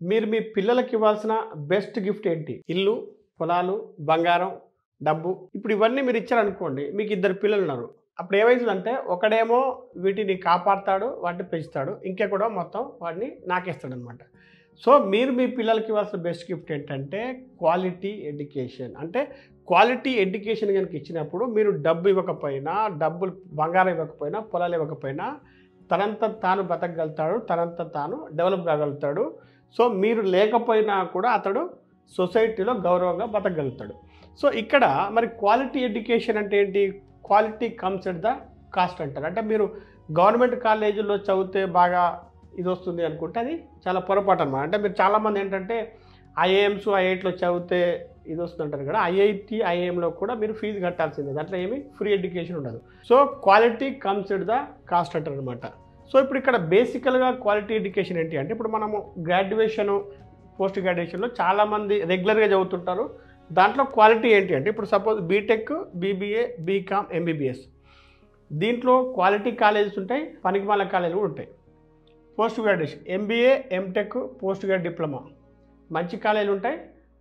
మీరు మీ పిల్లలకి ఇవ్వాల్సిన బెస్ట్ గిఫ్ట్ ఏంటి? ఇల్లు, పొలాలు, బంగారం, డబ్బు. ఇప్పుడు ఇవన్నీ మీరు ఇచ్చారనుకోండి. మీకు ఇద్దరు పిల్లలున్నారు. అప్పుడు ఏమైతుందంటే ఒకడేమో వీటిని కాపాడుతాడు, వాటిని పెంచుతాడు. ఇంకొకడో మొత్తం వాటిని నాకేస్తాడనమాట. సో, మీరు మీ పిల్లలకి ఇవ్వాల్సిన బెస్ట్ గిఫ్ట్ ఏంటంటే క్వాలిటీ ఎడ్యుకేషన్. అంటే క్వాలిటీ ఎడ్యుకేషన్ గనుక ఇచ్చినప్పుడు మీరు డబ్బు ఇవ్వకపోయినా, డబ్బులు బంగారం ఇవ్వకపోయినా, పొలాలు ఇవ్వకపోయినా తనంత తాను బతకగలుగుతాడు. తనంత తాను డెవలప్ కాగలుగుతాడు. సో, మీరు లేకపోయినా కూడా అతడు సొసైటీలో గౌరవంగా బతకగలుగుతాడు. సో, ఇక్కడ మరి క్వాలిటీ ఎడ్యుకేషన్ అంటే ఏంటి? Quality comes at the cost అంటారు. అంటే మీరు గవర్నమెంట్ కాలేజీల్లో చదివితే బాగా ఇది వస్తుంది అనుకుంటే అది చాలా పొరపాటు అన్నమాట. అంటే మీరు చాలామంది ఏంటంటే ఐఐఎమ్స్, ఐఐటీలో చదివితే ఇది వస్తుందంటారు కదా. ఐఐటి, ఐఐఎంలో కూడా మీరు ఫీజు కట్టాల్సిందే. దాంట్లో ఏమి ఫ్రీ ఎడ్యుకేషన్ ఉండదు. So, quality comes at the cost అంటారు అనమాట. సో, ఇప్పుడు ఇక్కడ బేసికల్గా క్వాలిటీ ఎడ్యుకేషన్ ఏంటి అంటే ఇప్పుడు మనము గ్రాడ్యుయేషను, పోస్ట్ గ్రాడ్యుయేషన్లో చాలామంది రెగ్యులర్గా చదువుతుంటారు. దాంట్లో క్వాలిటీ ఏంటి అంటే ఇప్పుడు suppose B Tech, BBA, B Com, MBBS. దీంట్లో క్వాలిటీ కాలేజెస్ ఉంటాయి, పనికిమాల కాలేజీలు కూడా ఉంటాయి. Post graduation MBA, M Tech, post grad diploma మంచి కాలేజీలు ఉంటాయి,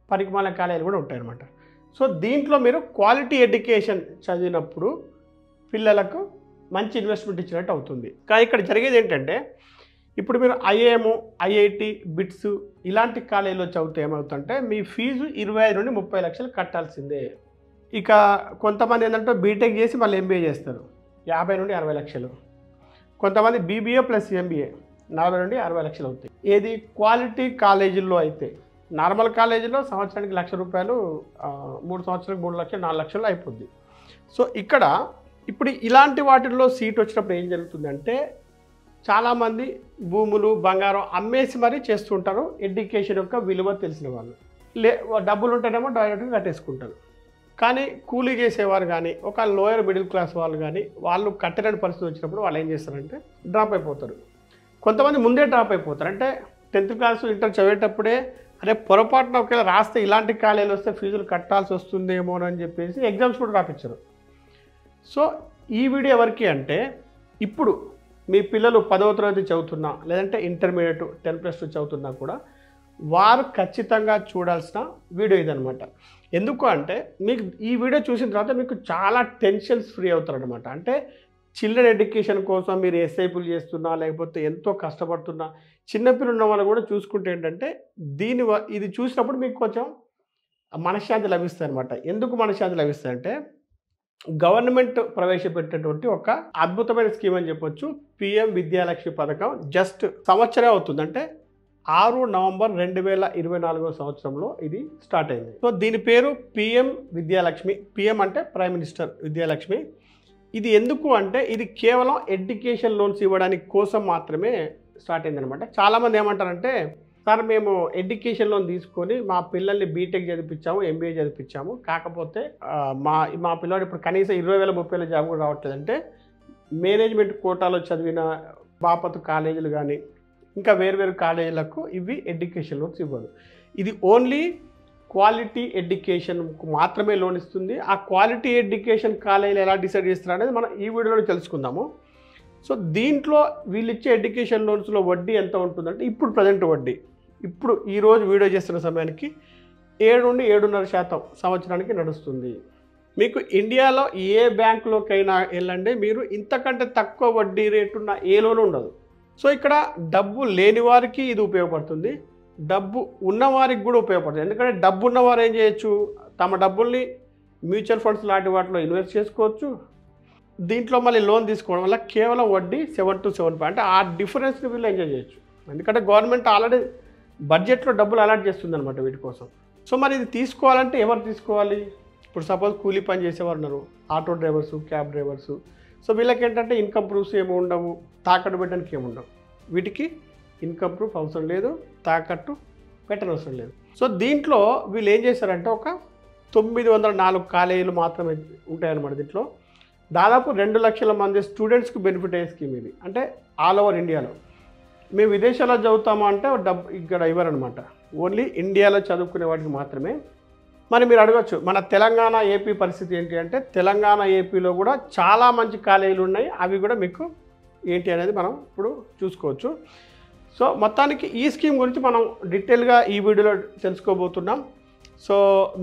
పనికిమాల కాలేజీలు కూడా ఉంటాయి అన్నమాట. సో, దీంట్లో మీరు క్వాలిటీ ఎడ్యుకేషన్ చదివినప్పుడు పిల్లలకు మంచి ఇన్వెస్ట్మెంట్ ఇచ్చినట్టు అవుతుంది. కానీ ఇక్కడ జరిగేది ఏంటంటే ఇప్పుడు మీరు ఐఐఎం, ఐఐటి, బిట్స్ ఇలాంటి కాలేజీలో చదివితే ఏమవుతుందంటే మీ ఫీజు 25 నుండి 30 లక్షలు కట్టాల్సిందే. ఇక కొంతమంది ఏంటంటే బీటెక్ చేసి మళ్ళీ ఎంబీఏ చేస్తారు, 50 నుండి 60 లక్షలు. కొంతమంది బీబీఏ ప్లస్ ఎంబీఏ 40 నుండి 60 లక్షలు అవుతాయి. ఏది క్వాలిటీ కాలేజీల్లో అయితే. నార్మల్ కాలేజీలో సంవత్సరానికి ₹1,00,000, 3 సంవత్సరాలకు 3 లక్షలు, 4 లక్షలు అయిపోద్ది. సో, ఇక్కడ ఇప్పుడు ఇలాంటి వాటిల్లో సీట్ వచ్చినప్పుడు ఏం జరుగుతుందంటే చాలామంది భూములు, బంగారం అమ్మేసి మరీ చేస్తుంటారు. ఎడ్యుకేషన్ యొక్క విలువ తెలిసిన వాళ్ళు డబ్బులు ఉంటేనేమో డైరెక్ట్గా కట్టేసుకుంటారు. కానీ కూలీ చేసేవారు కానీ, ఒక లోయర్ మిడిల్ క్లాస్ వాళ్ళు కానీ వాళ్ళు కట్టలేని పరిస్థితి వచ్చినప్పుడు వాళ్ళు ఏం చేస్తారంటే డ్రాప్ అయిపోతారు. కొంతమంది ముందే డ్రాప్ అయిపోతారు. అంటే 10th క్లాస్, ఇంటర్ చదివేటప్పుడే అరే పొరపాటున ఒకవేళ రాస్తే ఇలాంటి కాలేజీలు వస్తే ఫీజులు కట్టాల్సి వస్తుందేమో అని చెప్పేసి ఎగ్జామ్స్ కూడా రాపించారు. సో, ఈ వీడియో ఎవరికి అంటే ఇప్పుడు మీ పిల్లలు 10వ తరగతి చదువుతున్నా లేదంటే ఇంటర్మీడియట్ 10+2 చదువుతున్నా కూడా వారు ఖచ్చితంగా చూడాల్సిన వీడియో ఇదనమాట. ఎందుకు అంటే మీకు ఈ వీడియో చూసిన తర్వాత మీకు చాలా టెన్షన్స్ ఫ్రీ అవుతారనమాట. అంటే చిల్డ్రన్ ఎడ్యుకేషన్ కోసం మీరు ఎస్ఐపీలు చేస్తున్నా లేకపోతే ఎంతో కష్టపడుతున్నా చిన్నపిల్లలు ఉన్న వాళ్ళు కూడా చూసుకుంటే ఏంటంటే ఇది చూసినప్పుడు మీకు కొంచెం మనశ్శాంతి లభిస్తుంది అనమాట. ఎందుకు మనశ్శాంతి లభిస్తుందంటే గవర్నమెంట్ ప్రవేశపెట్టినటువంటి ఒక అద్భుతమైన స్కీమ్ అని చెప్పొచ్చు. పిఎం విద్యాలక్ష్మి పథకం జస్ట్ సంవత్సరం అవుతుంది. అంటే 6 నవంబర్ 2024 సంవత్సరంలో ఇది స్టార్ట్ అయింది. సో, దీని పేరు పిఎం విద్యాలక్ష్మి. పిఎం అంటే ప్రైమ్ మినిస్టర్ విద్యాలక్ష్మి. ఇది ఎందుకు అంటే ఇది కేవలం ఎడ్యుకేషన్ లోన్స్ ఇవ్వడానికి కోసం మాత్రమే స్టార్ట్ అయింది అనమాట. చాలామంది ఏమంటారంటే సార్ మేము ఎడ్యుకేషన్ లోన్ తీసుకొని మా పిల్లల్ని బీటెక్ చదివించాము, ఎంబీఏ చదివించాము, కాకపోతే మా పిల్లవాడు ఇప్పుడు కనీసం 20,000, 30,000 జాబ్ కూడా రావట్లేదంటే మేనేజ్మెంట్ కోటాలో చదివిన బాపతు కాలేజీలు కానీ ఇంకా వేరు కాలేజీలకు ఇవి ఎడ్యుకేషన్ లోన్స్ ఇవ్వదు. ఇది ఓన్లీ క్వాలిటీ ఎడ్యుకేషన్కు మాత్రమే లోన్ ఇస్తుంది. ఆ క్వాలిటీ ఎడ్యుకేషన్ కాలేజీలు ఎలా డిసైడ్ చేస్తారు అనేది మనం ఈ వీడియోలో తెలుసుకుందాము. సో, దీంట్లో వీళ్ళు ఇచ్చే ఎడ్యుకేషన్ లోన్స్లో వడ్డీ ఎంత ఉంటుందంటే ఇప్పుడు ప్రజెంట్ వడ్డీ ఇప్పుడు ఈరోజు వీడియో చేస్తున్న సమయానికి 7 నుండి 7.5% సంవత్సరానికి నడుస్తుంది. మీకు ఇండియాలో ఏ బ్యాంకులోకైనా వెళ్ళండి, మీరు ఇంతకంటే తక్కువ వడ్డీ రేటు ఉన్న ఏ లోన్ ఉండదు. సో, ఇక్కడ డబ్బు లేని వారికి ఇది ఉపయోగపడుతుంది, డబ్బు ఉన్నవారికి కూడా ఉపయోగపడుతుంది. ఎందుకంటే డబ్బు ఉన్నవారు ఏం చేయొచ్చు, తమ డబ్బుల్ని మ్యూచువల్ ఫండ్స్ లాంటి వాటిలో ఇన్వెస్ట్ చేసుకోవచ్చు. దీంట్లో మళ్ళీ లోన్ తీసుకోవడం వల్ల కేవలం వడ్డీ 7 to 7 అంటే ఆ డిఫరెన్స్ని వీళ్ళు ఎంజాయ్ చేయొచ్చు. ఎందుకంటే గవర్నమెంట్ ఆల్రెడీ బడ్జెట్లో డబ్బులు అలాట్ చేస్తుంది అనమాట వీటి కోసం. సో, మరి ఇది తీసుకోవాలంటే ఎవరు తీసుకోవాలి? ఇప్పుడు సపోజ్ కూలీ పని చేసేవారు ఉన్నారు, auto drivers, cab drivers. So, వీళ్ళకి ఏంటంటే ఇన్కమ్ ప్రూఫ్స్ ఏమి ఉండవు, తాకట్టు పెట్టడానికి ఏమి ఉండవు. వీటికి ఇన్కమ్ ప్రూఫ్ అవసరం లేదు, తాకట్టు పెట్టనవసరం లేదు. సో, దీంట్లో వీళ్ళు ఏం చేశారంటే ఒక 904 కాలేజీలు మాత్రమే ఉంటాయన్నమాట. దీంట్లో దాదాపు 2 లక్షల మంది స్టూడెంట్స్కి బెనిఫిట్ అయ్యే స్కీమ్ ఇది. అంటే ఆల్ ఓవర్ ఇండియాలో. మేము విదేశాల్లో చదువుతాము అంటే డబ్బు ఇక్కడ ఇవ్వరనమాట. ఓన్లీ ఇండియాలో చదువుకునే వాటికి మాత్రమే. మరి మీరు అడగచ్చు మన తెలంగాణ, ఏపీ పరిస్థితి ఏంటి అంటే తెలంగాణ, ఏపీలో కూడా చాలా మంచి కాలేజీలు ఉన్నాయి. అవి కూడా మీకు ఏంటి అనేది మనం ఇప్పుడు చూసుకోవచ్చు. సో మొత్తానికి ఈ స్కీమ్ గురించి మనం డీటెయిల్గా ఈ వీడియోలో తెలుసుకోబోతున్నాం. సో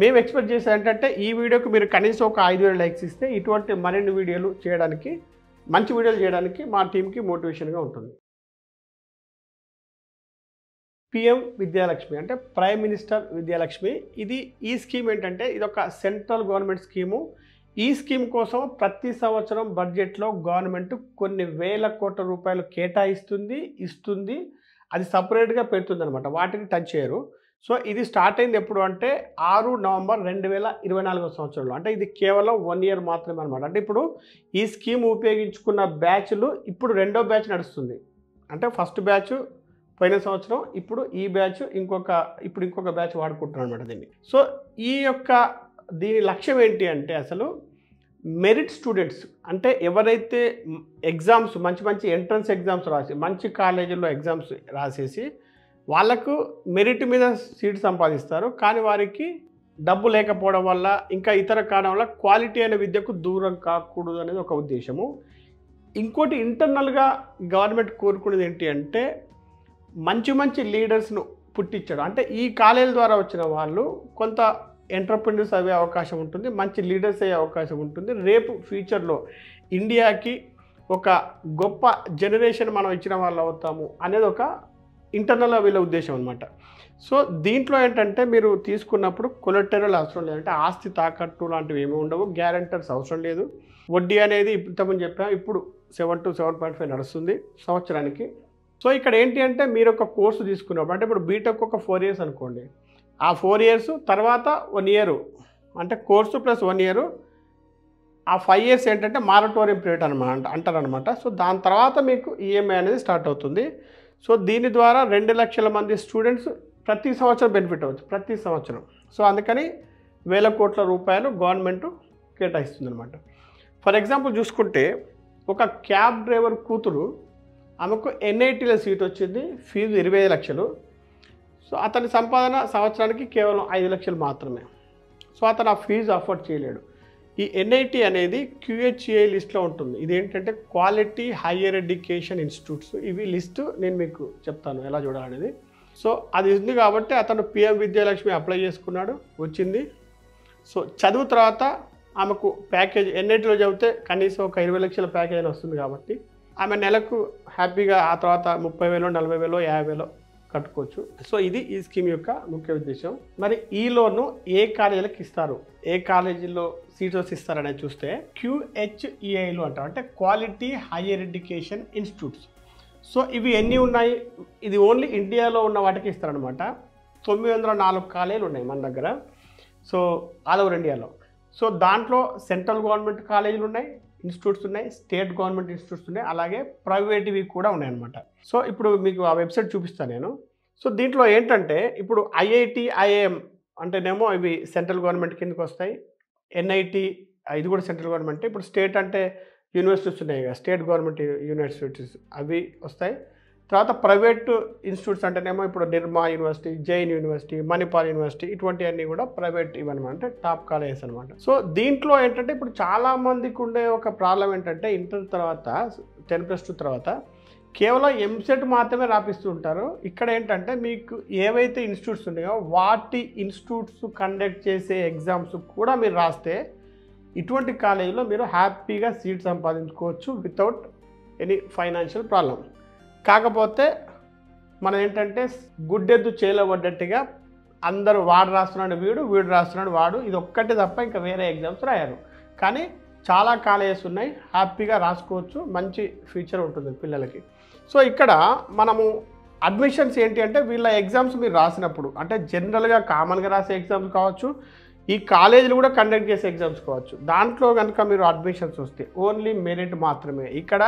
మేము ఎక్స్పెక్ట్ చేసేది ఏంటంటే ఈ వీడియోకి మీరు కనీసం ఒక 5,000 లైక్స్ ఇస్తే ఇటువంటి మరిన్ని వీడియోలు చేయడానికి, మంచి వీడియోలు చేయడానికి మా టీంకి మోటివేషన్గా ఉంటుంది. పిఎం విద్యాలక్ష్మి అంటే ప్రైమ్ మినిస్టర్ విద్యాలక్ష్మి. ఈ స్కీమ్ ఏంటంటే ఇది ఒక సెంట్రల్ గవర్నమెంట్ స్కీము. ఈ స్కీమ్ కోసం ప్రతి సంవత్సరం బడ్జెట్లో గవర్నమెంట్ కొన్ని వేల కోట్ల రూపాయలు ఇస్తుంది. అది సపరేట్గా పెడుతుంది అనమాట, వాటిని టచ్ చేయరు. సో ఇది స్టార్ట్ అయింది ఎప్పుడు అంటే 6 నవంబర్ 2024 సంవత్సరంలో. అంటే ఇది కేవలం 1 ఇయర్ మాత్రమే అనమాట. అంటే ఇప్పుడు ఈ స్కీమ్ ఉపయోగించుకున్న బ్యాచ్లు ఇప్పుడు రెండో బ్యాచ్ నడుస్తుంది. అంటే ఫస్ట్ బ్యాచ్ పోయిన సంవత్సరం, ఇప్పుడు ఈ బ్యాచ్ ఇంకొక బ్యాచ్ వాడుకుంటున్నారు అనమాట దీన్ని. సో దీని లక్ష్యం ఏంటి అంటే అసలు మెరిట్ స్టూడెంట్స్ అంటే ఎవరైతే ఎగ్జామ్స్ మంచి ఎంట్రన్స్ ఎగ్జామ్స్ రాసి మంచి కాలేజీల్లో ఎగ్జామ్స్ రాసేసి వాళ్ళకు మెరిట్ మీద సీట్ సంపాదిస్తారు, కానీ వారికి డబ్బు లేకపోవడం వల్ల ఇంకా ఇతర కారణం వల్ల క్వాలిటీ అయిన విద్యకు దూరం కాకూడదు అనేది ఒక ఉద్దేశము. ఇంకోటి ఇంటర్నల్గా గవర్నమెంట్ కోరుకునేది ఏంటి అంటే మంచి లీడర్స్ను పుట్టించడం. అంటే ఈ కాలేజీల ద్వారా వచ్చిన వాళ్ళు కొంత ఎంటర్‌ప్రెన్యూర్స్ అయ్యే అవకాశం ఉంటుంది, మంచి లీడర్స్ అయ్యే అవకాశం ఉంటుంది. రేపు ఫ్యూచర్లో ఇండియాకి ఒక గొప్ప జనరేషన్ మనం ఇచ్చిన వాళ్ళు అవుతాము అనేది ఒక ఇంటర్నల్గా వీళ్ళ ఉద్దేశం అనమాట. సో దీంట్లో ఏంటంటే మీరు తీసుకున్నప్పుడు కొలెటరల్ అవసరం లేదు, అంటే ఆస్తి తాకట్టు లాంటివి ఏమీ ఉండవు, గ్యారెంటర్స్ అవసరం లేదు. వడ్డీ అనేది ఇంతకుముందు చెప్పాము, ఇప్పుడు 7 to 7.5 నడుస్తుంది సంవత్సరానికి. సో ఇక్కడ ఏంటి అంటే మీరు ఒక కోర్సు తీసుకున్నప్పుడు, అంటే ఇప్పుడు బీటెక్ ఒక 4 years అనుకోండి, ఆ 4 years తర్వాత 1 year అంటే కోర్సు ప్లస్ 1 year, ఆ 5 years ఏంటంటే మారటోరియం పీరియడ్ అంటారనమాట. సో దాని తర్వాత మీకు ఈఎంఐ అనేది స్టార్ట్ అవుతుంది. సో దీని ద్వారా 2 లక్షల మంది స్టూడెంట్స్ ప్రతి సంవత్సరం బెనిఫిట్ అవ్వచ్చు, ప్రతి సంవత్సరం. సో అందుకని వేల కోట్ల రూపాయలు గవర్నమెంట్ కేటాయిస్తుంది అనమాట. ఫర్ ఎగ్జాంపుల్ చూసుకుంటే ఒక క్యాబ్ డ్రైవర్ కూతురు, ఆమెకు ఎన్ఐటీలో సీట్ వచ్చింది, ఫీజు 25 లక్షలు. సో అతని సంపాదన సంవత్సరానికి కేవలం 5 లక్షలు మాత్రమే. సో అతను ఆ ఫీజు అఫోర్డ్ చేయలేడు. ఈ ఎన్ఐటి అనేది QHA లిస్ట్లో ఉంటుంది. ఇదేంటంటే క్వాలిటీ హైయర్ ఎడ్యుకేషన్ ఇన్స్టిట్యూట్స్. ఇవి లిస్టు నేను మీకు చెప్తాను ఎలా చూడాలనేది. సో అది ఉంది కాబట్టి అతను పిఎం విద్యాలక్ష్మి అప్లై చేసుకున్నాడు, వచ్చింది. సో చదువు తర్వాత ఆమెకు ప్యాకేజ్ ఎన్ఐటీలో చదివితే కనీసం ఒక 20 లక్షల ప్యాకేజ్ అని వస్తుంది కాబట్టి ఆమె నెలకు హ్యాపీగా ఆ తర్వాత 30,000, 40,000, 50,000 కట్టుకోవచ్చు. సో ఇది ఈ స్కీమ్ యొక్క ముఖ్య ఉద్దేశం. మరి ఈ లోన్ను ఏ కాలేజీలకు ఇస్తారు, ఏ కాలేజీలో సీట్స్ ఇస్తారనేది చూస్తే QHEIలు అంటారు, అంటే quality higher education institutes. So ఇవి ఎన్ని ఉన్నాయి, ఇది ఓన్లీ ఇండియాలో ఉన్న వాటికి ఇస్తారనమాట. 904 కాలేజీలు ఉన్నాయి మన దగ్గర, సో ఆల్ ఓవర్ ఇండియాలో. సో దాంట్లో సెంట్రల్ గవర్నమెంట్ కాలేజీలు ఉన్నాయి, ఇన్స్టిట్యూట్స్ ఉన్నాయి, స్టేట్ గవర్నమెంట్ ఇన్స్టిట్యూట్స్ ఉన్నాయి, అలాగే ప్రైవేట్వి కూడా ఉన్నాయన్నమాట. సో ఇప్పుడు మీకు ఆ వెబ్సైట్ చూపిస్తాను నేను. సో దీంట్లో ఏంటంటే ఇప్పుడు IIT, IIM అంటేనేమో ఇవి సెంట్రల్ గవర్నమెంట్ కిందకి వస్తాయి. NIT ఇది కూడా సెంట్రల్ గవర్నమెంట్. ఇప్పుడు స్టేట్ అంటే యూనివర్సిటీస్ ఉన్నాయి కదా, స్టేట్ గవర్నమెంట్ యూనివర్సిటీస్ అవి వస్తాయి. తర్వాత ప్రైవేట్ ఇన్స్టిట్యూట్స్ అంటేనేమో ఇప్పుడు Nirma university, Jain university, Manipal university, ఇటువంటివన్నీ కూడా ప్రైవేట్ ఇవన్నమాట, అంటే టాప్ కాలేజెస్ అనమాట. సో దీంట్లో ఏంటంటే ఇప్పుడు చాలామందికి ఉండే ఒక ప్రాబ్లం ఏంటంటే ఇంటర్ తర్వాత 10+2 తర్వాత కేవలం ఎంసెట్ మాత్రమే రాపిస్తూ ఉంటారు. ఇక్కడ ఏంటంటే మీకు ఏవైతే ఇన్స్టిట్యూట్స్ ఉన్నాయో వాటి ఇన్స్టిట్యూట్స్ కండక్ట్ చేసే ఎగ్జామ్స్ కూడా మీరు రాస్తే ఇటువంటి కాలేజీలో మీరు హ్యాపీగా సీట్ సంపాదించుకోవచ్చు వితౌట్ ఎనీ ఫైనాన్షియల్ ప్రాబ్లం. కాకపోతే మనం ఏంటంటే గుడ్డెద్దు చేయలేబడ్డట్టుగా అందరూ వాడు రాస్తున్నాడు వీడు రాస్తున్నాడు వాడు, ఇది ఒక్కటే తప్ప ఇంకా వేరే ఎగ్జామ్స్ రాయారు. కానీ చాలా కాలేజెస్ ఉన్నాయి, హ్యాపీగా రాసుకోవచ్చు, మంచి ఫ్యూచర్ ఉంటుంది పిల్లలకి. సో ఇక్కడ మనము అడ్మిషన్స్ ఏంటి అంటే వీళ్ళ ఎగ్జామ్స్ మీరు రాసినప్పుడు, అంటే జనరల్గా కామన్గా రాసే ఎగ్జామ్స్ కావచ్చు, ఈ కాలేజీలు కూడా కండక్ట్ చేసే ఎగ్జామ్స్ కావచ్చు, దాంట్లో కనుక మీరు అడ్మిషన్స్ వస్తే ఓన్లీ మెరిట్ మాత్రమే. ఇక్కడ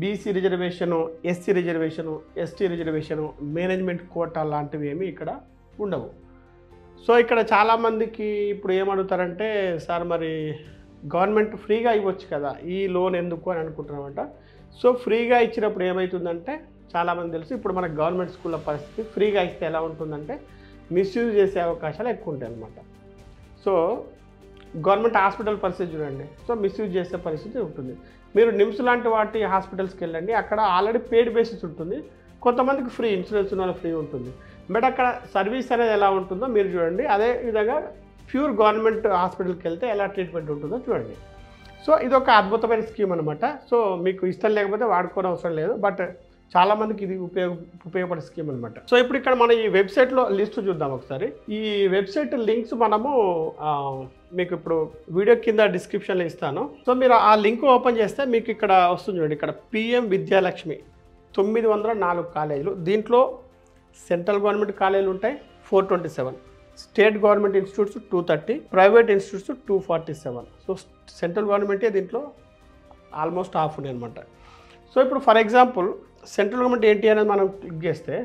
BC reservation, SC reservation, ST reservation, management quota లాంటివి ఏమి ఇక్కడ ఉండవు. సో ఇక్కడ చాలామందికి ఇప్పుడు ఏమడుగుతారంటే సార్ మరి గవర్నమెంట్ ఫ్రీగా ఇవ్వచ్చు కదా, ఈ లోన్ ఎందుకు అని అనుకుంటున్నామంట. సో ఫ్రీగా ఇచ్చినప్పుడు ఏమవుతుందంటే చాలామంది తెలుసు, ఇప్పుడు మన గవర్నమెంట్ స్కూళ్ళ పరిస్థితి ఫ్రీగా ఇస్తే ఎలా ఉంటుందంటే మిస్యూజ్ చేసే అవకాశాలు ఎక్కువ ఉంటాయి అన్నమాట. సో గవర్నమెంట్ హాస్పిటల్ పరిస్థితి చూడండి, సో మిస్యూజ్ చేసే పరిస్థితి ఉంటుంది. మీరు నిమ్స్ లాంటి వాటి హాస్పిటల్స్కి వెళ్ళండి, అక్కడ ఆల్రెడీ పెయిడ్ బేసిస్ ఉంటుంది, కొంతమందికి ఫ్రీ, ఇన్సూరెన్స్ ఉన్న ఫ్రీ ఉంటుంది. బట్ అక్కడ సర్వీస్ అనేది ఎలా ఉంటుందో మీరు చూడండి. అదే విధంగా ప్యూర్ గవర్నమెంట్ హాస్పిటల్కి వెళ్తే ఎలా ట్రీట్మెంట్ ఉంటుందో చూడండి. సో ఇదొక అద్భుతమైన స్కీమ్ అనమాట. సో మీకు ఇష్టం లేకపోతే వాడుకోవడం అవసరం లేదు, బట్ చాలామందికి ఇది ఉపయోగపడే స్కీమ్ అనమాట. సో ఇప్పుడు ఇక్కడ మనం ఈ వెబ్సైట్లో లిస్ట్ చూద్దాం ఒకసారి. ఈ వెబ్సైట్ లింక్స్ మనము మీకు ఇప్పుడు వీడియో కింద డిస్క్రిప్షన్లో ఇస్తాను. సో మీరు ఆ లింక్ ఓపెన్ చేస్తే మీకు ఇక్కడ వస్తుంది చూడండి. ఇక్కడ పిఎం విద్యాలక్ష్మి 904 కాలేజీలు. దీంట్లో సెంట్రల్ గవర్నమెంట్ కాలేజీలు ఉంటాయి 427, state government institutes 230, private institutes 247. So central గవర్నమెంటే దీంట్లో ఆల్మోస్ట్ హాఫ్ ఉన్నాయి అనమాట. సో ఇప్పుడు ఫర్ ఎగ్జాంపుల్ సెంట్రల్ గవర్నమెంట్ ఏంటి అనేది మనం క్లిక్ చేస్తే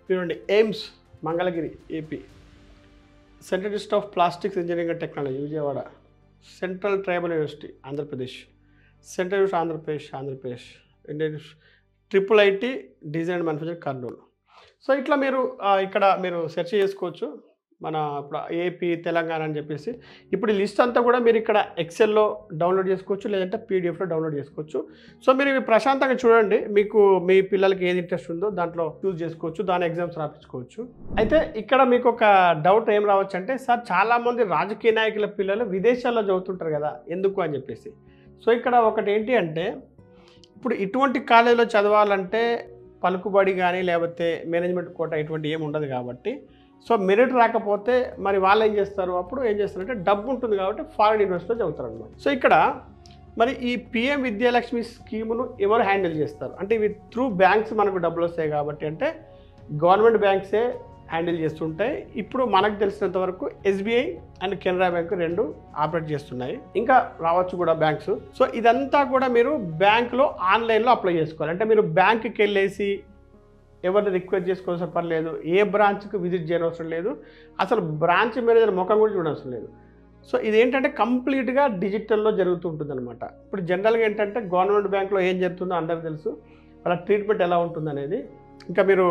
చూడండి. AIIMS Mangalagiri AP, central institute of plastics engineering and technology Vijayawada, central tribal university Andhra Pradesh, central university Andhra Pradesh, Indian triple IT design and manufacturing Kurnool. So ఇట్లా మీరు ఇక్కడ మీరు సెర్చ్ చేసుకోవచ్చు. మన ఇప్పుడు ఏపీ తెలంగాణ అని చెప్పేసి ఇప్పుడు ఈ లిస్ట్ అంతా కూడా మీరు ఇక్కడ ఎక్సెల్లో డౌన్లోడ్ చేసుకోవచ్చు, లేదంటే పీడిఎఫ్లో డౌన్లోడ్ చేసుకోవచ్చు. సో మీరు ఇవి ప్రశాంతంగా చూడండి. మీకు మీ పిల్లలకి ఏది ఇంట్రెస్ట్ ఉందో దాంట్లో చూస్ చేసుకోవచ్చు, దాని ఎగ్జామ్స్ రాపించుకోవచ్చు. అయితే ఇక్కడ మీకు ఒక డౌట్ ఏం రావచ్చు అంటే, సార్ చాలామంది రాజకీయ నాయకుల పిల్లలు విదేశాల్లో చదువుతుంటారు కదా, ఎందుకు అని చెప్పేసి. సో ఇక్కడ ఒకటి ఏంటి అంటే, ఇప్పుడు ఇటువంటి కాలేజీలో చదవాలంటే పలుకుబడి కానీ లేకపోతే మేనేజ్మెంట్ కోటా ఇటువంటి ఏమి ఉండదు కాబట్టి, సో మెరిట్ రాకపోతే మరి వాళ్ళు ఏం చేస్తారు, అప్పుడు ఏం చేస్తారంటే డబ్బు ఉంటుంది కాబట్టి ఫారిన్ యూనివర్సిటీలో చదువుతారు అనమాట. సో ఇక్కడ మరి ఈ పిఎం విద్యాలక్ష్మి స్కీమును ఎవరు హ్యాండిల్ చేస్తారు అంటే, ఇవి త్రూ బ్యాంక్స్ మనకు డబ్బులు వస్తాయి కాబట్టి, అంటే గవర్నమెంట్ బ్యాంక్సే హ్యాండిల్ చేస్తుంటాయి. ఇప్పుడు మనకు తెలిసినంత వరకు ఎస్బీఐ అండ్ కెనరా బ్యాంక్ రెండు ఆపరేట్ చేస్తున్నాయి, ఇంకా రావచ్చు కూడా బ్యాంక్స్. సో ఇదంతా కూడా మీరు బ్యాంకులో ఆన్లైన్లో అప్లై చేసుకోవాలి. అంటే మీరు బ్యాంకుకి వెళ్ళేసి ఎవరిని రిక్వెస్ట్ చేసుకోవాల్సిన పని లేదు, ఏ బ్రాంచ్కి విజిట్ చేయనవసరం లేదు, అసలు బ్రాంచ్ మేనేజర్ ముఖం కూడా చూడవసరం లేదు. సో ఇదేంటంటే కంప్లీట్గా డిజిటల్లో జరుగుతుంటుంది అనమాట. ఇప్పుడు జనరల్గా ఏంటంటే గవర్నమెంట్ బ్యాంక్లో ఏం జరుగుతుందో అందరికీ తెలుసు, వాళ్ళ ట్రీట్మెంట్ ఎలా ఉంటుంది అనేది. ఇంకా మీరు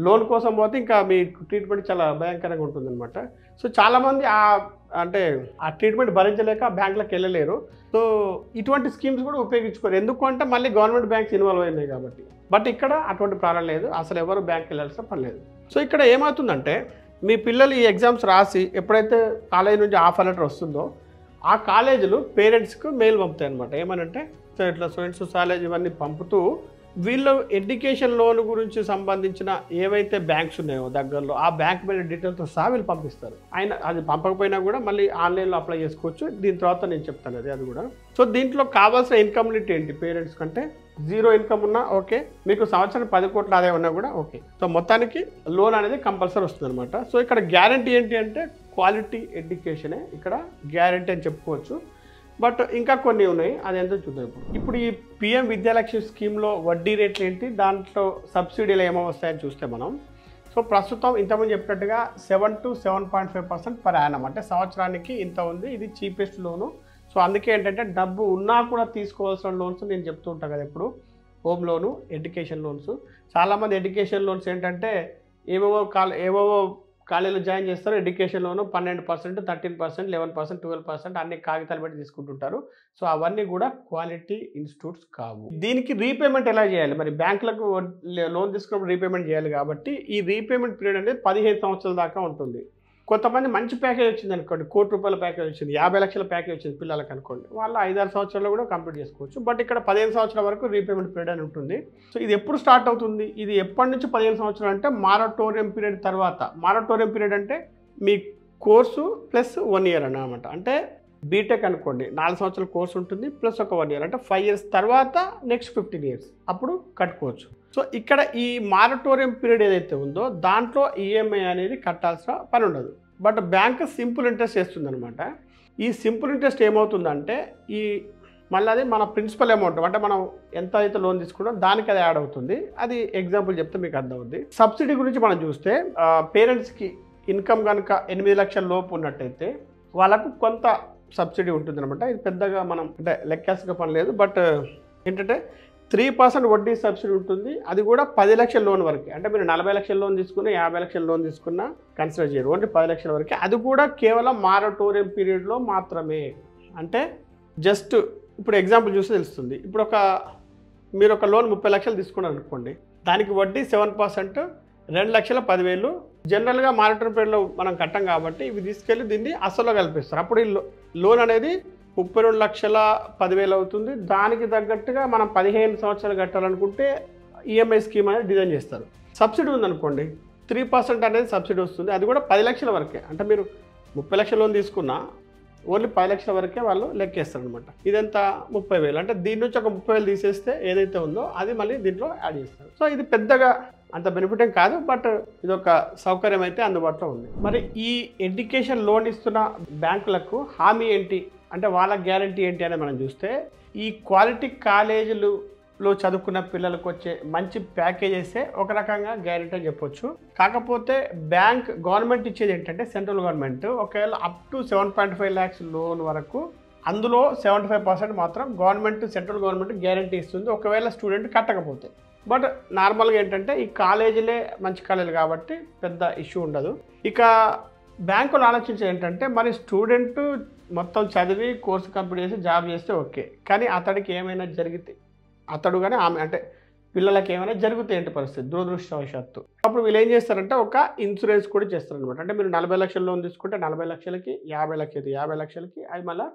లోన్ కోసం పోతే ఇంకా మీ ట్రీట్మెంట్ చాలా భయంకరంగా ఉంటుందన్నమాట. సో చాలామంది అంటే ఆ ట్రీట్మెంట్ భరించలేక బ్యాంకులకు వెళ్ళలేరు. సో ఇటువంటి స్కీమ్స్ కూడా ఉపయోగించుకోరు, ఎందుకంటే మళ్ళీ గవర్నమెంట్ బ్యాంక్స్ ఇన్వాల్వ్ అయినాయి కాబట్టి. బట్ ఇక్కడ అటువంటి ప్రాబ్లం లేదు, అసలు ఎవరు బ్యాంక్కి వెళ్ళాల్సిన పని లేదు. సో ఇక్కడ ఏమవుతుందంటే, మీ పిల్లలు ఈ ఎగ్జామ్స్ రాసి ఎప్పుడైతే కాలేజీ నుంచి ఆఫర్ లెటర్ వస్తుందో ఆ కాలేజీలు పేరెంట్స్కి మెయిల్ పంపుతాయి అనమాట. ఏమనంటే, సో ఇట్లా స్టూడెంట్స్ కాలేజ్ ఇవన్నీ పంపుతూ వీళ్ళు ఎడ్యుకేషన్ లోన్ గురించి సంబంధించిన ఏవైతే బ్యాంక్స్ ఉన్నాయో దగ్గరలో ఆ బ్యాంక్ మీద డీటెయిల్స్తో సహా వీళ్ళు పంపిస్తారు. అది పంపకపోయినా కూడా మళ్ళీ ఆన్లైన్లో అప్లై చేసుకోవచ్చు. దీని తర్వాత నేను చెప్తాను అది కూడా. సో దీంట్లో కావాల్సిన ఇన్కమ్ లిమిట్ ఏంటి, పేరెంట్స్ కంటే 0 ఇన్కమ్ ఉన్నా ఓకే, మీకు సంవత్సరానికి 10 కోట్ల ఆదాయం ఉన్నా కూడా ఓకే. సో మొత్తానికి లోన్ అనేది కంపల్సరీ వస్తుంది అనమాట. సో ఇక్కడ గ్యారంటీ ఏంటి అంటే, క్వాలిటీ ఎడ్యుకేషనే ఇక్కడ గ్యారంటీ అని చెప్పుకోవచ్చు. బట్ ఇంకా కొన్ని ఉన్నాయి, అదేంటో చూద్దాం. ఇప్పుడు ఈ పిఎం విద్యాలక్ష్మి స్కీమ్లో వడ్డీ రేట్లు ఏంటి, దాంట్లో సబ్సిడీలు ఏమో వస్తాయని చూస్తే మనం, సో ప్రస్తుతం ఇంతకుముందు చెప్పినట్టుగా 7 to 7.5% పర్ యానం, అంటే సంవత్సరానికి ఇంత ఉంది. ఇది చీపెస్ట్ లోను. సో అందుకే ఏంటంటే డబ్బు ఉన్నా కూడా తీసుకోవాల్సిన లోన్స్ నేను చెప్తూ ఉంటాను కదా ఎప్పుడు, హోమ్ లోను, ఎడ్యుకేషన్ లోన్స్. చాలామంది ఎడ్యుకేషన్ లోన్స్ ఏంటంటే ఏవేవో కాలేజీలో జాయిన్ చేస్తారు, ఎడ్యుకేషన్ లోను 12%, 13%, 11%, 12% అన్ని కాగితాలు పెట్టి తీసుకుంటుంటారు. సో అవన్నీ కూడా క్వాలిటీ ఇన్స్టిట్యూట్స్ కావు. దీనికి రీపేమెంట్ ఎలా చేయాలి, మరి బ్యాంకులకు లోన్ తీసుకున్నప్పుడు రీపేమెంట్ చేయాలి కాబట్టి ఈ రీపేమెంట్ పీరియడ్ అనేది 15 సంవత్సరాల దాకా ఉంటుంది. కొంతమంది మంచి ప్యాకేజ్ వచ్చింది అనుకోండి, ₹1 కోటి ప్యాకేజ్ వచ్చింది, 50 లక్షల ప్యాకేజ్ వచ్చింది పిల్లలకి అనుకోండి, వాళ్ళు 5-6 సంవత్సరాల్లో కూడా కంప్లీట్ చేసుకోవచ్చు. బట్ ఇక్కడ 15 సంవత్సరాల వరకు రీపేమెంట్ పీరియడ్ అని ఉంటుంది. సో ఇది ఎప్పుడు స్టార్ట్ అవుతుంది, ఇది ఎప్పటి నుంచి 15 సంవత్సరాలు అంటే మారటోరియం పీరియడ్ తర్వాత. మారటోరియం పీరియడ్ అంటే మీ కోర్సు ప్లస్ 1 ఇయర్ అన్నమాట. అంటే బీటెక్ అనుకోండి 4 సంవత్సరాల కోర్సు ఉంటుంది ప్లస్ ఒక 1 ఇయర్, అంటే 5 ఇయర్స్ తర్వాత నెక్స్ట్ 15 ఇయర్స్ అప్పుడు కట్టుకోవచ్చు. సో ఇక్కడ ఈ మారటోరియం పీరియడ్ ఏదైతే ఉందో దాంట్లో ఈఎంఐ అనేది కట్టాల్సిన పని ఉండదు. బట్ బ్యాంక్ సింపుల్ ఇంట్రెస్ట్ వేస్తుంది అనమాట. ఈ సింపుల్ ఇంట్రెస్ట్ ఏమవుతుందంటే, ఈ మళ్ళీ అది మన ప్రిన్సిపల్ అమౌంట్, అంటే మనం ఎంత అయితే లోన్ తీసుకున్నాం దానికి అది యాడ్ అవుతుంది. అది ఎగ్జాంపుల్ చెప్తే మీకు అర్థమవుతుంది. సబ్సిడీ గురించి మనం చూస్తే పేరెంట్స్కి ఇన్కమ్ కనుక 8 లక్షల లోపు ఉన్నట్టయితే వాళ్ళకు కొంత సబ్సిడీ ఉంటుంది అనమాట. ఇది పెద్దగా మనం అంటే లెక్కేసుగా పని లేదు. బట్ ఏంటంటే 3% వడ్డీ సబ్సిడీ ఉంటుంది. అది కూడా 10 లక్షల లోన్ వరకు. అంటే మీరు 40 లక్షల లోన్ తీసుకున్నా, 50 లక్షల లోన్ తీసుకున్నా కన్సిడర్ చేయరు, ఓన్లీ 10 లక్షల వరకే. అది కూడా కేవలం మారటోరియం పీరియడ్లో మాత్రమే. అంటే జస్ట్ ఇప్పుడు ఎగ్జాంపుల్ చూస్తే తెలుస్తుంది. ఇప్పుడు మీరు ఒక లోన్ 30 లక్షలు తీసుకున్నారు అనుకోండి, దానికి వడ్డీ 7%, 2,10,000. జనరల్గా మానిటరీ పీరియడ్లో మనం కట్టం కాబట్టి ఇవి తీసుకెళ్ళి దీన్ని అసలు కల్పిస్తారు. అప్పుడు ఈ లోన్ అనేది 32,10,000 అవుతుంది. దానికి తగ్గట్టుగా మనం 15 సంవత్సరాలు కట్టాలనుకుంటే ఈఎంఐ స్కీమ్ అనేది డిజైన్ చేస్తారు. సబ్సిడీ ఉందనుకోండి, 3% అనేది సబ్సిడీ వస్తుంది. అది కూడా 10 లక్షల వరకే. అంటే మీరు 30 లక్షల లోన్ తీసుకున్నా ఓన్లీ 10 లక్షల వరకే వాళ్ళు లెక్కేస్తారు అనమాట. ఇదంతా 30,000. అంటే దీని నుంచి ఒక 30,000 తీసేస్తే ఏదైతే ఉందో అది మళ్ళీ దీంట్లో యాడ్ చేస్తారు. సో ఇది పెద్దగా అంత బెనిఫిట్ ఏం కాదు, బట్ ఇది ఒక సౌకర్యం అయితే అందుబాటులో ఉంది. మరి ఈ ఎడ్యుకేషన్ లోన్ ఇస్తున్న బ్యాంకులకు హామీ ఏంటి అంటే వాళ్ళ గ్యారంటీ ఏంటి అనేది మనం చూస్తే, ఈ క్వాలిటీ కాలేజీలలో చదువుకున్న పిల్లలకు వచ్చే మంచి ప్యాకేజెసే ఒక రకంగా గ్యారంటీ అని చెప్పొచ్చు. కాకపోతే గవర్నమెంట్ ఇచ్చేది ఏంటంటే సెంట్రల్ గవర్నమెంట్ ఒకవేళ అప్ టు 7.5 lakhs లోన్ వరకు, అందులో 75% మాత్రం సెంట్రల్ గవర్నమెంట్ గ్యారంటీ ఇస్తుంది ఒకవేళ స్టూడెంట్ కట్టకపోతే. బట్ నార్మల్గా ఏంటంటే ఈ కాలేజీలే మంచి కాలేజీలు కాబట్టి పెద్ద ఇష్యూ ఉండదు. ఇక బ్యాంకులు ఆలోచించేది ఏంటంటే మరి స్టూడెంట్ మొత్తం చదివి కోర్సు కంప్లీట్ చేసి జాబ్ చేస్తే ఓకే, కానీ అతడికి ఏమైనా జరిగితే అతడు కానీ ఆమె అంటే పిల్లలకి ఏమైనా జరిగితే ఏంటి పరిస్థితి దురదృష్టవశాత్తు, అప్పుడు వీళ్ళు ఏం చేస్తారంటే ఒక ఇన్సూరెన్స్ కూడా చేస్తారనమాట. అంటే మీరు 40 లక్షల లోన్ తీసుకుంటే 40 లక్షలకి 50 లక్షలు 50 లక్షలకి అవి మళ్ళీ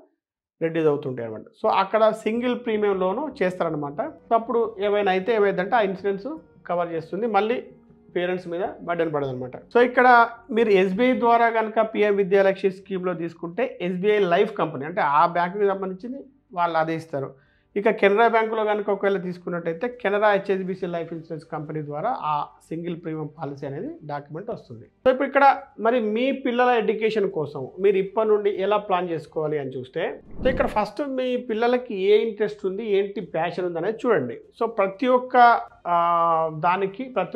రెడ్యూస్ అవుతుంటాయి అనమాట. సో అక్కడ సింగిల్ ప్రీమియం లోను చేస్తారనమాట. సో అప్పుడు ఏమైందంటే ఆ ఇన్సూరెన్స్ కవర్ చేస్తుంది, మళ్ళీ పేరెంట్స్ మీద బర్డెన్ పడదు అనమాట. సో ఇక్కడ మీరు ఎస్బీఐ ద్వారా కనుక పిఎం విద్యాలక్ష్మి స్కీమ్లో తీసుకుంటే ఎస్బీఐ లైఫ్ కంపెనీ అంటే ఆ బ్యాంకుకి సంబంధించింది వాళ్ళు అదే ఇస్తారు. ఇక కెనరా బ్యాంకులో కనుక ఒకవేళ తీసుకున్నట్టయితే Canara HSBC life insurance company ద్వారా ఆ సింగిల్ ప్రీమియం పాలసీ అనేది డాక్యుమెంట్ వస్తుంది. సో ఇప్పుడు ఇక్కడ మరి మీ పిల్లల ఎడ్యుకేషన్ కోసం మీరు ఇప్పటి నుండి ఎలా ప్లాన్ చేసుకోవాలి అని చూస్తే, సో ఇక్కడ ఫస్ట్ మీ పిల్లలకి ఏ ఇంట్రెస్ట్ ఉంది, ఏంటి ప్యాషన్ ఉంది అనేది చూడండి. సో ప్రతి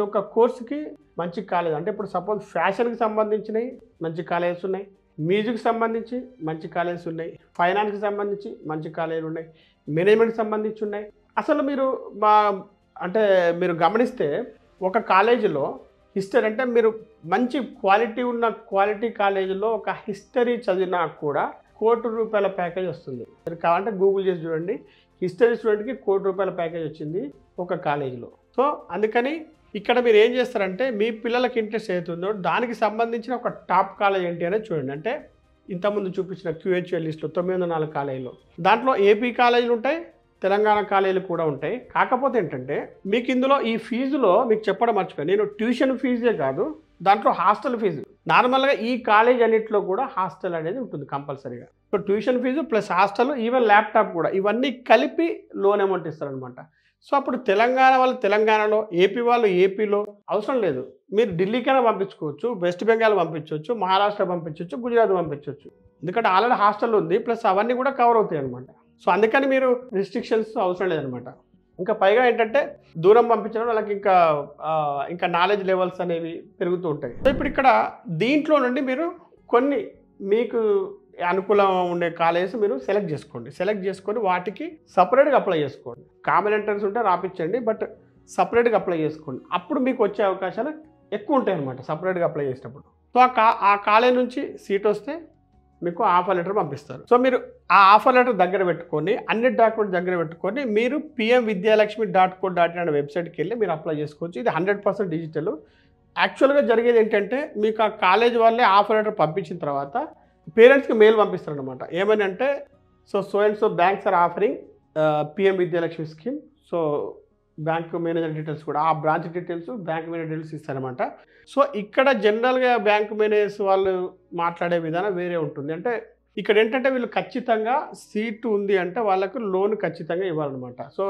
ఒక్క కోర్సుకి మంచి కాలేజ్ అంటే ఇప్పుడు సపోజ్ ఫ్యాషన్కి సంబంధించినవి మంచి కాలేజెస్ ఉన్నాయి, మ్యూజిక్కి సంబంధించి మంచి కాలేజెస్ ఉన్నాయి, ఫైనాన్స్కి సంబంధించి మంచి కాలేజీలు ఉన్నాయి, మేనేజ్మెంట్కి సంబంధించి ఉన్నాయి. అసలు మీరు గమనిస్తే ఒక కాలేజీలో హిస్టరీ అంటే మీరు మంచి క్వాలిటీ కాలేజీలో ఒక హిస్టరీ చదివినా కూడా ₹1,00,00,000 ప్యాకేజ్ వస్తుంది. మీరు కావాలంటే గూగుల్ చేసి చూడండి, హిస్టరీ స్టూడెంట్కి ₹1,00,00,000 ప్యాకేజ్ వచ్చింది ఒక కాలేజీలో. సో అందుకని ఇక్కడ మీరు ఏం చేస్తారంటే మీ పిల్లలకి ఇంట్రెస్ట్ అవుతుందో దానికి సంబంధించిన ఒక టాప్ కాలేజ్ ఏంటి అనేది చూడండి. అంటే ఇంతకుముందు చూపించిన QHL లిస్ట్లో 904 కాలేజీలు, దాంట్లో ఏపీ కాలేజీలు ఉంటాయి, తెలంగాణ కాలేజీలు కూడా ఉంటాయి. కాకపోతే ఏంటంటే మీకు ఇందులో ఈ ఫీజులో మీకు చెప్పడం మర్చిపోయాను, నేను ట్యూషన్ ఫీజే కాదు దాంట్లో హాస్టల్ ఫీజు నార్మల్గా ఈ కాలేజ్ అన్నింటిలో కూడా హాస్టల్ అనేది ఉంటుంది కంపల్సరీగా. So tuition fees plus hostel even laptop కూడా ఇవన్నీ కలిపి లోన్ అమౌంట్ ఇస్తారనమాట. సో అప్పుడు తెలంగాణ వాళ్ళు తెలంగాణలో, ఏపీ వాళ్ళు ఏపీలో అవసరం లేదు, మీరు ఢిల్లీకైనా పంపించుకోవచ్చు, వెస్ట్ బెంగాల్ పంపించవచ్చు, మహారాష్ట్ర పంపించవచ్చు, గుజరాత్ పంపించవచ్చు, ఎందుకంటే ఆల్రెడీ హాస్టల్ ఉంది ప్లస్ అవన్నీ కూడా కవర్ అవుతాయి అనమాట. సో అందుకని మీరు రిస్ట్రిక్షన్స్ అవసరం లేదనమాట. ఇంకా పైగా ఏంటంటే దూరం పంపించడం వాళ్ళకి ఇంకా నాలెడ్జ్ లెవెల్స్ అనేవి పెరుగుతూ ఉంటాయి. సో ఇప్పుడు ఇక్కడ దీంట్లో నుండి మీరు కొన్ని మీకు అనుకూలం ఉండే కాలేజెస్ మీరు సెలెక్ట్ చేసుకొని వాటికి సపరేట్గా అప్లై చేసుకోండి. కామన్ ఎంట్రన్స్ ఉంటే రాపించండి, బట్ సపరేట్గా అప్లై చేసుకోండి. అప్పుడు మీకు వచ్చే అవకాశాలు ఎక్కువ ఉంటాయి అన్నమాట సపరేట్గా అప్లై చేసినప్పుడు. సో ఆ కాలేజ్ నుంచి సీట్ వస్తే మీకు ఆఫర్ లెటర్ పంపిస్తారు. సో మీరు ఆ ఆఫర్ లెటర్ దగ్గర పెట్టుకొని అన్ని డాక్యుమెంట్స్ దగ్గర పెట్టుకొని మీరు pmvidyalakshmi.co.in అనే వెబ్సైట్కి వెళ్ళి మీరు అప్లై చేసుకోవచ్చు. ఇది 100% డిజిటల్. యాక్చువల్గా జరిగేది ఏంటంటే మీకు ఆ కాలేజ్ వాళ్ళే ఆఫర్ లెటర్ పంపించిన తర్వాత పేరెంట్స్కి మెయిల్ పంపిస్తారనమాట. ఏమని అంటే so and so banks are offering PM Vidyalakshmi scheme. So bank manager details కూడా ఆ branch details bank manager details ఇస్తారనమాట. సో ఇక్కడ జనరల్గా బ్యాంక్ మేనేజర్స్ వాళ్ళు మాట్లాడే విధానం వేరే ఉంటుంది. అంటే ఇక్కడ ఏంటంటే వీళ్ళు ఖచ్చితంగా సీటు ఉంది అంటే వాళ్ళకు లోన్ ఖచ్చితంగా ఇవ్వాలన్నమాట. సో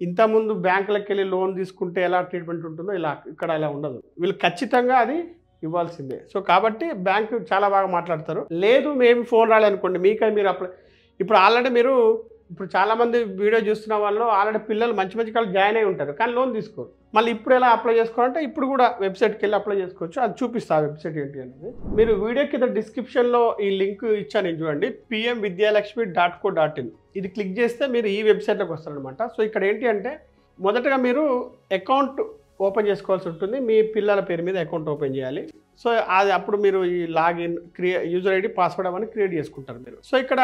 ఇంతకుముందు బ్యాంకులకు వెళ్ళి లోన్ తీసుకుంటే ఎలా ట్రీట్మెంట్ ఉంటుందో ఇక్కడ ఇలా ఉండదు, వీళ్ళు ఖచ్చితంగా అది ఇవ్వాల్సిందే. సో కాబట్టి బ్యాంకు చాలా బాగా మాట్లాడతారు. లేదు మేము ఫోన్ రాలేదనుకోండి మీకై మీరు అప్లై ఇప్పుడు ఆల్రెడీ మీరు ఇప్పుడు చాలామంది వీడియో చూస్తున్న వాళ్ళు ఆల్రెడీ పిల్లలు మంచి కాలేజ్ జాయిన్ అయి ఉంటారు కానీ లోన్ తీసుకోరు. మళ్ళీ ఇప్పుడు ఎలా అప్లై చేసుకోవాలంటే ఇప్పుడు కూడా వెబ్సైట్కి వెళ్ళి అప్లై చేసుకోవచ్చు. అది చూపిస్తా ఆ వెబ్సైట్ ఏంటి అనేది. మీరు వీడియో కింద డిస్క్రిప్షన్లో ఈ లింక్ ఇచ్చాను చూడండి, pmvidyalakshmi.co.in. ఇది క్లిక్ చేస్తే మీరు ఈ వెబ్సైట్లోకి వస్తారనమాట. సో ఇక్కడ ఏంటి అంటే మొదటగా మీరు అకౌంట్ ఓపెన్ చేసుకోవాల్సి ఉంటుంది. మీ పిల్లల పేరు మీద అకౌంట్ ఓపెన్ చేయాలి. సో అది అప్పుడు మీరు ఈ లాగిన్ యూజర్ ఐడి పాస్వర్డ్ అవన్నీ క్రియేట్ చేసుకుంటారు మీరు. సో ఇక్కడ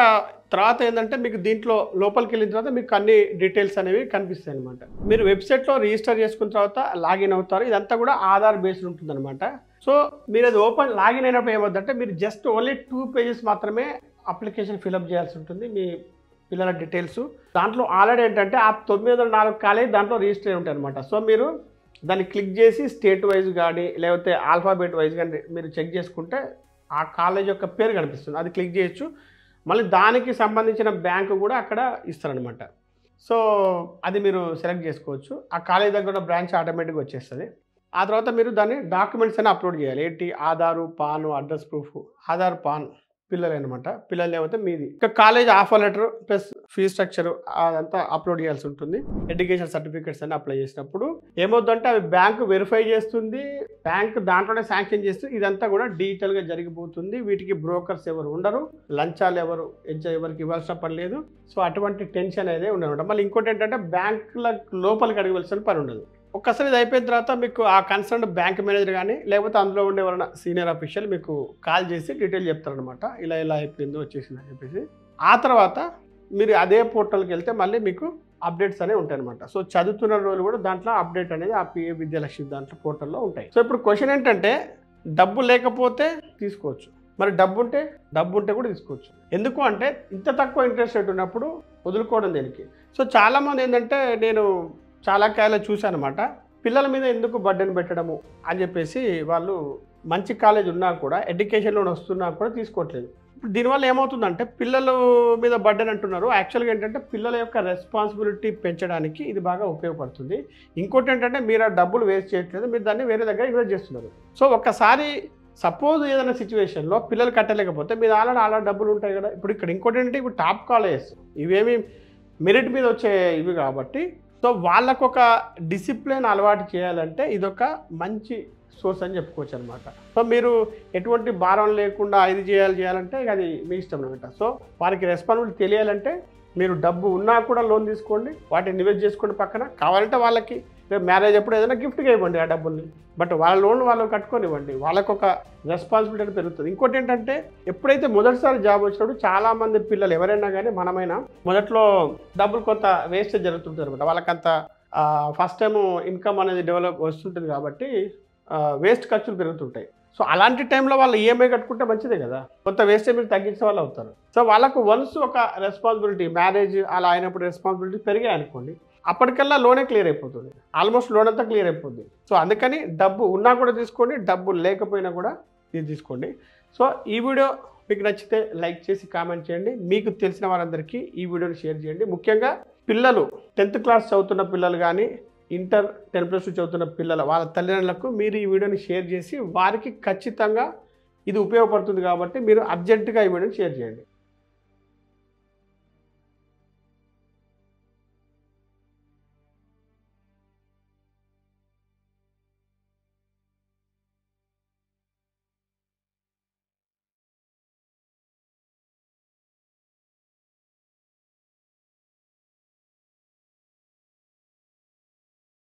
తర్వాత ఏంటంటే మీకు దీంట్లో లోపలికి వెళ్ళిన తర్వాత మీకు అన్ని డీటెయిల్స్ అనేవి కనిపిస్తాయి అనమాట. మీరు వెబ్సైట్లో రిజిస్టర్ చేసుకున్న తర్వాత లాగిన్ అవుతారు. ఇదంతా కూడా ఆధార్ బేస్డ్ ఉంటుంది అనమాట. సో మీరు అది లాగిన్ అయినప్పుడు ఏమవుతుందంటే మీరు జస్ట్ ఓన్లీ 2 పేజెస్ మాత్రమే అప్లికేషన్ ఫిల్అప్ చేయాల్సి ఉంటుంది. మీ పిల్లల డీటెయిల్స్ దాంట్లో ఆల్రెడీ ఏంటంటే ఆ 904 కాలేజ్ దాంట్లో రిజిస్టర్ అయి ఉంటాయి అనమాట. సో మీరు దాన్ని క్లిక్ చేసి స్టేట్ వైజ్ కానీ లేకపోతే ఆల్ఫాబెట్ వైజ్ కానీ మీరు చెక్ చేసుకుంటే ఆ కాలేజ్ యొక్క పేరు కనిపిస్తుంది. అది క్లిక్ చేయొచ్చు. మళ్ళీ దానికి సంబంధించిన బ్యాంకు కూడా అక్కడ ఇస్తారనమాట. సో అది మీరు సెలెక్ట్ చేసుకోవచ్చు. ఆ కాలేజ్ దగ్గర ఉన్న బ్రాంచ్ ఆటోమేటిక్గా వచ్చేస్తుంది. ఆ తర్వాత మీరు దాన్ని డాక్యుమెంట్స్ అని అప్లోడ్ చేయాలి. ఏంటి Aadhaar, PAN, address proof, Aadhaar, PAN పిల్లలు అనమాట. పిల్లలు లేకపోతే మీది. ఇంకా college offer letter plus fee structure అదంతా అప్లోడ్ చేయాల్సి ఉంటుంది. ఎడ్యుకేషన్ సర్టిఫికేట్స్ అని అప్లై చేసినప్పుడు ఏమవుతుందంటే అవి బ్యాంకు వెరిఫై చేస్తుంది, బ్యాంక్ దాంట్లోనే శాంక్షన్ చేస్తుంది. ఇదంతా కూడా డిజిటల్గా జరిగిపోతుంది. వీటికి బ్రోకర్స్ ఎవరు ఉండరు, లంచాలు ఎవరికి ఇవ్వాల్సిన పని లేదు. సో అటువంటి టెన్షన్ అనేది ఉండదు. మళ్ళీ ఇంకోటి ఏంటంటే బ్యాంకుల లోపలికి అడగవలసిన పని ఉండదు. ఒక్కసారి ఇది అయిపోయిన తర్వాత మీకు ఆ కన్సర్న్ బ్యాంక్ మేనేజర్ కానీ లేకపోతే అందులో ఉండే ఎవరైనా సీనియర్ అఫీషియల్ మీకు కాల్ చేసి డీటెయిల్ చెప్తారనమాట. ఇలా అయిపోయిందో వచ్చేసింది అని చెప్పేసి. ఆ తర్వాత మీరు అదే పోర్టల్కి వెళ్తే మళ్ళీ మీకు అప్డేట్స్ అనేవి ఉంటాయి అనమాట. సో చదువుతున్న రోజులు కూడా దాంట్లో అప్డేట్ అనేది ఆ పిఏ విద్యాలక్ష్మి దాంట్లో పోర్టల్లో ఉంటాయి. సో ఇప్పుడు క్వశ్చన్ ఏంటంటే డబ్బు లేకపోతే తీసుకోవచ్చు, మరి డబ్బు ఉంటే కూడా తీసుకోవచ్చు. ఎందుకు అంటే ఇంత తక్కువ ఇంట్రెస్ట్ రేట్ ఉన్నప్పుడు వదులుకోవడం దేనికి? సో చాలామంది ఏంటంటే నేను చాలా కాలేజ్ చూశాను అనమాట. పిల్లల మీద ఎందుకు బర్డెన్ పెట్టడము అని చెప్పేసి వాళ్ళు మంచి కాలేజ్ ఉన్నా కూడా ఎడ్యుకేషన్ లోన్ వస్తున్నా కూడా తీసుకోవట్లేదు. ఇప్పుడు దీనివల్ల ఏమవుతుందంటే పిల్లల మీద బర్డెన్ అంటున్నారు. యాక్చువల్గా ఏంటంటే పిల్లల యొక్క రెస్పాన్సిబిలిటీ పెంచడానికి ఇది బాగా ఉపయోగపడుతుంది. ఇంకోటి ఏంటంటే మీరు ఆ డబ్బులు వేస్ట్ చేయట్లేదు, మీరు దాన్ని వేరే దగ్గర ఇన్వెస్ట్ చేస్తున్నారు. సో ఒక్కసారి సపోజ్ ఏదైనా సిచ్యువేషన్లో పిల్లలు కట్టలేకపోతే మీరు ఆల్రెడీ డబ్బులు ఉంటాయి కదా. ఇప్పుడు ఇక్కడ ఇంకోటి ఏంటంటే ఇప్పుడు టాప్ కాలేజెస్ ఇవేమి మెరిట్ మీద వచ్చే ఇవి కాబట్టి సో వాళ్ళకు ఒక డిసిప్లిన్ అలవాటు చేయాలంటే ఇదొక మంచి సోర్స్ అని చెప్పుకోవచ్చు అనమాట. సో మీరు ఎటువంటి భారం లేకుండా ఇది చేయాలంటే అది మీ ఇష్టం అనమాట. సో వారికి రెస్పాన్సిబిలిటీ తెలియాలంటే మీరు డబ్బు ఉన్నా కూడా లోన్ తీసుకోండి, వాటిని ఇన్వెస్ట్ చేసుకోండి పక్కన. కావాలంటే వాళ్ళకి మ్యారేజ్ అప్పుడు ఏదైనా గిఫ్ట్గా ఇవ్వండి ఆ డబ్బుల్ని, బట్ వాళ్ళ లోన్ వాళ్ళు కట్టుకొనివ్వండి. వాళ్ళకు ఒక రెస్పాన్సిబిలిటీ పెరుగుతుంది. ఇంకోటి ఏంటంటే ఎప్పుడైతే మొదటిసారి జాబ్ వచ్చినప్పుడు చాలామంది పిల్లలు ఎవరైనా కానీ మనమైనా మొదట్లో డబ్బులు కొంత వేస్టేజ్ జరుగుతుంటుంది అనమాట. వాళ్ళకంత ఫస్ట్ టైం ఇన్కమ్ అనేది డెవలప్ వస్తుంటుంది కాబట్టి వేస్ట్ ఖర్చులు పెరుగుతుంటాయి. సో అలాంటి టైంలో వాళ్ళు ఈఎంఐ కట్టుకుంటే మంచిదే కదా, కొంత వేస్టేజ్ మీరు తగ్గించే వాళ్ళు అవుతారు. సో వాళ్ళకు వన్స్ ఒక రెస్పాన్సిబిలిటీ మ్యారేజ్ అలా అయినప్పుడు రెస్పాన్సిబిలిటీ పెరిగాయి అనుకోండి, అప్పటికల్లా లోనే క్లియర్ అయిపోతుంది, ఆల్మోస్ట్ లోన్ అంతా క్లియర్ అయిపోతుంది. సో అందుకని డబ్బు ఉన్నా కూడా తీసుకోండి, డబ్బు లేకపోయినా కూడా ఇది తీసుకోండి. సో ఈ వీడియో మీకు నచ్చితే లైక్ చేసి కామెంట్ చేయండి. మీకు తెలిసిన వారందరికీ ఈ వీడియోని షేర్ చేయండి. ముఖ్యంగా పిల్లలు 10th క్లాస్ చదువుతున్న పిల్లలు కానీ ఇంటర్ 10+2 చదువుతున్న పిల్లల వాళ్ళ తల్లిదండ్రులకు మీరు ఈ వీడియోని షేర్ చేసి వారికి ఖచ్చితంగా ఇది ఉపయోగపడుతుంది కాబట్టి మీరు అర్జెంటుగా ఈ వీడియోని షేర్ చేయండి.